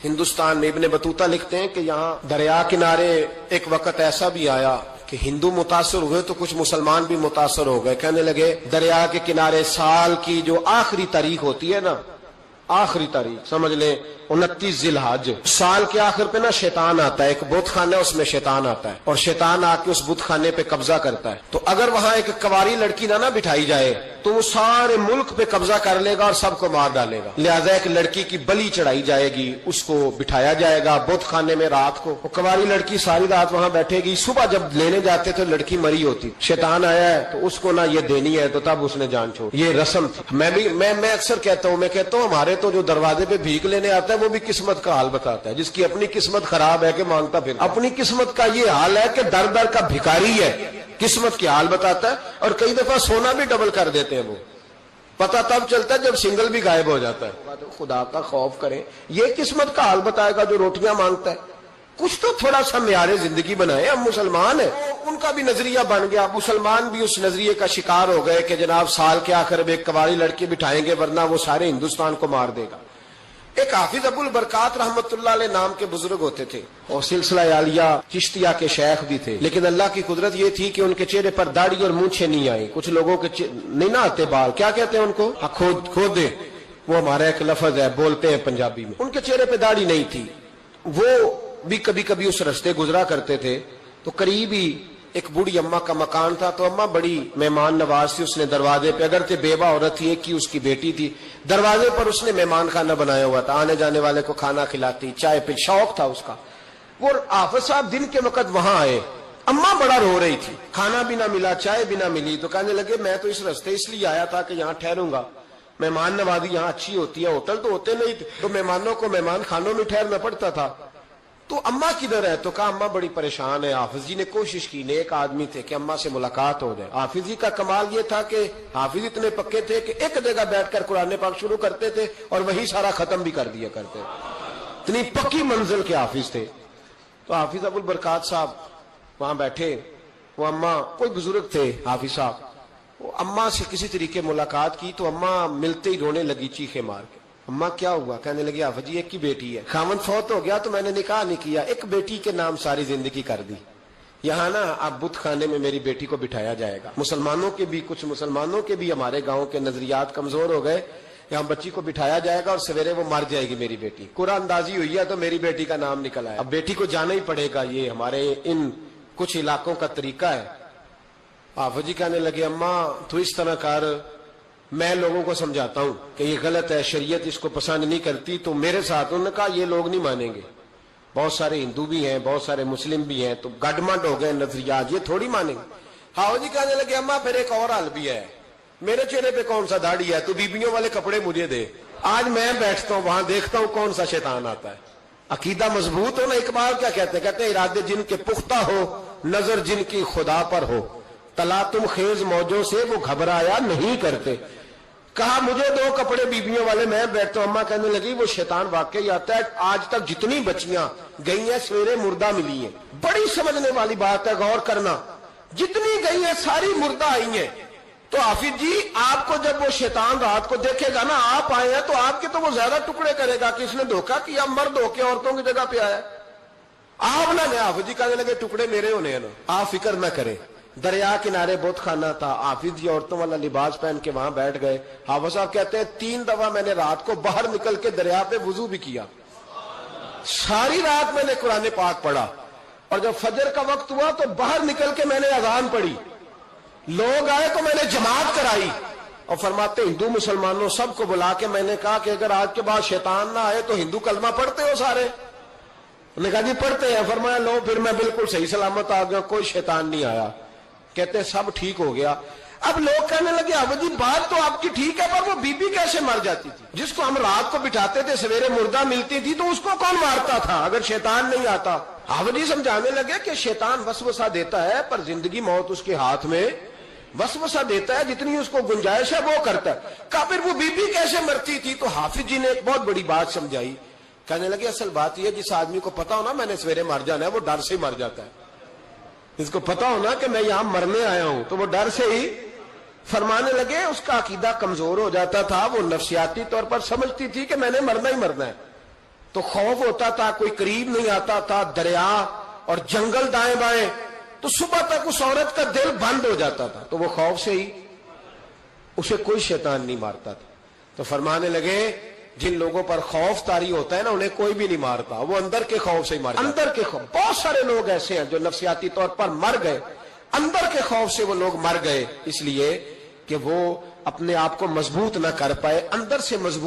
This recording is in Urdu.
ہندوستان میں ابن بطوطہ لکھتے ہیں کہ یہاں دریا کنارے ایک وقت ایسا بھی آیا کہ ہندو متاثر ہوئے تو کچھ مسلمان بھی متاثر ہو گئے. کہنے لگے دریا کے کنارے سال کی جو آخری تاریخ ہوتی ہے نا، آخری تاریخ سمجھ لیں 29 ذی الحج، سال کے آخر پہ نا شیطان آتا ہے، ایک بت خانہ اس میں شیطان آتا ہے اور شیطان آ کے اس بت خانے پہ قبضہ کرتا ہے. تو اگر وہاں ایک کواری لڑکی نہ بٹھائی جائے تو وہ سارے ملک پہ قبضہ کر لے گا اور سب کو مار ڈالے گا. لہذا ایک لڑکی کی بلی چڑھائی جائے گی، اس کو بٹھایا جائے گا بت خانے میں رات کو. وہ کواری لڑکی ساری رات وہاں بیٹھے گی، صبح جب لینے جاتے تو لڑکی مری ہوتی. شیطان آیا ہے تو اس کو نہ یہ دینی ہے تو تب اس نے جان چھوڑ. یہ رسم تھی. میں اکثر کہتا ہوں، ہمارے تو جو دروازے پہ بھیک لینے آتا ہے وہ بھی قسمت کا حال بتاتا ہے. جس کی اپنی قسمت خراب ہے کہ مانگتا پھر اپنی قسمت کا یہ حال ہے کہ در در کا بھکاری ہے، قسمت کی حال بتاتا ہے. اور کئی دفعہ سونا بھی ڈبل کر دیتے ہیں. وہ پتہ تب چلتا ہے جب سنگل بھی غائب ہو جاتا ہے. خدا کا خوف کریں، یہ قسمت کا حال بتائے گا جو روٹیاں مانگتا ہے. کچھ تو تھوڑا سا معیار زندگی بنائے. ہم مسلمان ہیں، ان کا بھی نظریہ بن گیا، مسلمان بھی اس نظریے کا شکار ہو گئے کہ جناب سال کے آخر میں ایک کواری لڑکی بٹھائیں گے ورنہ وہ سارے ہندوستان کو مار دے گا. ایک حافظ ابو البرکات رحمت اللہ علیہ نام کے بزرگ ہوتے تھے اور سلسلہ عالیہ چشتیہ کے شیخ بھی تھے. لیکن اللہ کی قدرت یہ تھی کہ ان کے چہرے پر داڑھی اور مونچھیں نہیں آئی. کچھ لوگوں کے نہیں نہ آتے بال، کیا کہتے ہیں ان کو؟ کھودے. وہ ہمارا ایک لفظ ہے، بولتے ہیں پنجابی میں. ان کے چہرے پہ داڑھی نہیں تھی. وہ بھی کبھی کبھی اس رستے گزرا کرتے تھے تو قریب ہی ایک بوڑھی اماں کا مکان تھا. تو اماں بڑی مہمان نواز تھی. اس نے دروازے پہ، اگرچہ بیوہ عورت تھی، ایک کی اس کی بیٹی تھی، دروازے پر اس نے مہمان خانہ بنایا ہوا تھا. آنے جانے والے کو کھانا کھلاتی، چائے پہ شوق تھا اس کا. وہ حافظ صاحب دن کے وقت وہاں آئے. اماں بڑا رو رہی تھی، کھانا بھی نہ ملا، چائے بھی نہ ملی. تو کہنے لگے میں تو اس رستے اس لیے آیا تھا کہ یہاں ٹھہروں گا، مہمان نوازی یہاں اچھی ہوتی ہے. ہوٹل تو ہوتے نہیں تھے تو مہمانوں کو مہمان خانوں میں ٹھہرنا پڑتا تھا. تو اماں کدھر ہے؟ تو کہا اماں بڑی پریشان ہے. حافظ جی نے کوشش کی، نیک آدمی تھے، کہ اماں سے ملاقات ہو جائے. حافظ جی کا کمال یہ تھا کہ حافظ اتنے پکے تھے کہ ایک جگہ بیٹھ کر قرآن پاک شروع کرتے تھے اور وہی سارا ختم بھی کر دیا کرتے. اتنی پکی منزل کے حافظ تھے. تو حافظ ابو البرکات صاحب وہاں بیٹھے. وہ اماں کوئی بزرگ تھے حافظ صاحب، وہ اماں سے کسی طریقے ملاقات کی تو اماں ملتے ہی رونے لگی چیخے مار کے. اماں کیا ہوا؟ کہنے لگی حافظ جی ایک کی بیٹی ہے، خاوند فوت ہو گیا تو میں نے نکاح نہیں کیا، ایک بیٹی کے نام ساری زندگی کر دی. یہاں نا اب بت خانے میں میری بیٹی کو بٹھایا جائے گا. کچھ مسلمانوں کے بھی ہمارے گاؤں کے نظریات کمزور ہو گئے. یہاں بچی کو بٹھایا جائے گا اور سویرے وہ مر جائے گی میری بیٹی. قرآن اندازی ہوئی ہے تو میری بیٹی کا نام نکل آیا. اب بیٹی کو جانا ہی پڑے گا. یہ ہمارے ان کچھ علاقوں کا طریقہ ہے. حافظ جی کہنے لگے اماں تو اس طرح کر، میں لوگوں کو سمجھاتا ہوں کہ یہ غلط ہے، شریعت اس کو پسند نہیں کرتی. تو میرے ساتھ انہوں نے کہا یہ لوگ نہیں مانیں گے، بہت سارے ہندو بھی ہیں، بہت سارے مسلم بھی ہیں، تو گڈمنڈ ہو گئے نظریات، یہ تھوڑی مانیں گے. ہاؤ جی کہنے لگے اماں پھر ایک اور حال بھی ہے، میرے چہرے پہ کون سا داڑھی ہے؟ تو بیبیوں والے کپڑے مجھے دے. آج میں بیٹھتا ہوں وہاں، دیکھتا ہوں کون سا شیطان آتا ہے. عقیدہ مضبوط ہو نا. اقبال کیا کہتے ہیں ارادے جن کے پختہ ہو، نظر جن کی خدا پر ہو، تلاطم خیز موجوں سے وہ گھبرایا نہیں کرتے. کہا مجھے دو کپڑے بیبیوں والے، میں بیٹھتا ہوں. اماں کہنے لگی وہ شیطان واقعی آتا ہے. آج تک جتنی بچیاں گئی ہیں سویرے مردہ ملی ہیں. بڑی سمجھنے والی بات ہے، غور کرنا. جتنی گئی ہیں ساری مردہ آئی ہیں. تو حافظ جی آپ کو جب وہ شیطان رات کو دیکھے گا نا، آپ آئے ہیں تو آپ کے تو وہ زیادہ ٹکڑے کرے گا کہ اس نے دھوکہ کیا، مرد ہو کے عورتوں کی جگہ پہ آیا. آپ نہ حافظ جی کہنے لگے ٹکڑے میرے ہونے ہیں نا، آپ فکر نہ کریں. دریا کنارے بہت خانہ تھا. حافظ جی عورتوں والا لباس پہن کے وہاں بیٹھ گئے. حافظ صاحب کہتے ہیں 3 دفعہ میں نے رات کو باہر نکل کے دریا پہ وضو بھی کیا. ساری رات میں نے قرآن پاک پڑھا اور جب فجر کا وقت ہوا تو باہر نکل کے میں نے اذان پڑھی. لوگ آئے تو میں نے جماعت کرائی. اور فرماتے ہندو مسلمانوں سب کو بلا کے میں نے کہا کہ اگر آج کے بعد شیطان نہ آئے تو ہندو کلمہ پڑھتے ہو سارے؟ انہوں نے کہا جی پڑھتے ہیں. فرمایا لو پھر میں بالکل صحیح سلامت آ گیا، کوئی شیطان نہیں آیا. کہتے ہیں سب ٹھیک ہو گیا. اب لوگ کہنے لگے اب جی بات تو آپ کی ٹھیک ہے پر وہ بی بی کیسے مر جاتی تھی؟ جس کو ہم رات کو بٹھاتے تھے سویرے مردہ ملتی تھی تو اس کو کون مارتا تھا اگر شیطان نہیں آتا؟ اب جی سمجھانے لگے کہ شیطان وسوسہ دیتا ہے پر زندگی موت اس کے ہاتھ میں. وسوسہ دیتا ہے، جتنی اس کو گنجائش ہے وہ کرتا ہے. کہا پھر وہ بی بی کیسے مرتی تھی؟ تو حافظ جی نے ایک بہت بڑی بات سمجھائی. کہنے لگے اصل بات یہ، جس آدمی کو پتا ہو نا میں نے سویرے مر جانا ہے وہ ڈر سے مر جاتا ہے. جس کو پتا ہو نا کہ میں یہاں مرنے آیا ہوں تو وہ ڈر سے ہی. فرمانے لگے اس کا عقیدہ کمزور ہو جاتا تھا، وہ نفسیاتی طور پر سمجھتی تھی کہ میں نے مرنا ہی مرنا ہے. تو خوف ہوتا تھا، کوئی قریب نہیں آتا تھا، دریا اور جنگل دائیں بائیں، تو صبح تک اس عورت کا دل بند ہو جاتا تھا، تو وہ خوف سے ہی اسے کوئی شیطان نہیں مارتا تھا۔ تو فرمانے لگے جن لوگوں پر خوف طاری ہوتا ہے نا، انہیں کوئی بھی نہیں مارتا، وہ اندر کے خوف سے ہی مارتا۔ اندر کے خوف، بہت سارے لوگ ایسے ہیں جو نفسیاتی طور پر مر گئے، اندر کے خوف سے وہ لوگ مر گئے، اس لیے کہ وہ اپنے آپ کو مضبوط نہ کر پائے، اندر سے مضبوط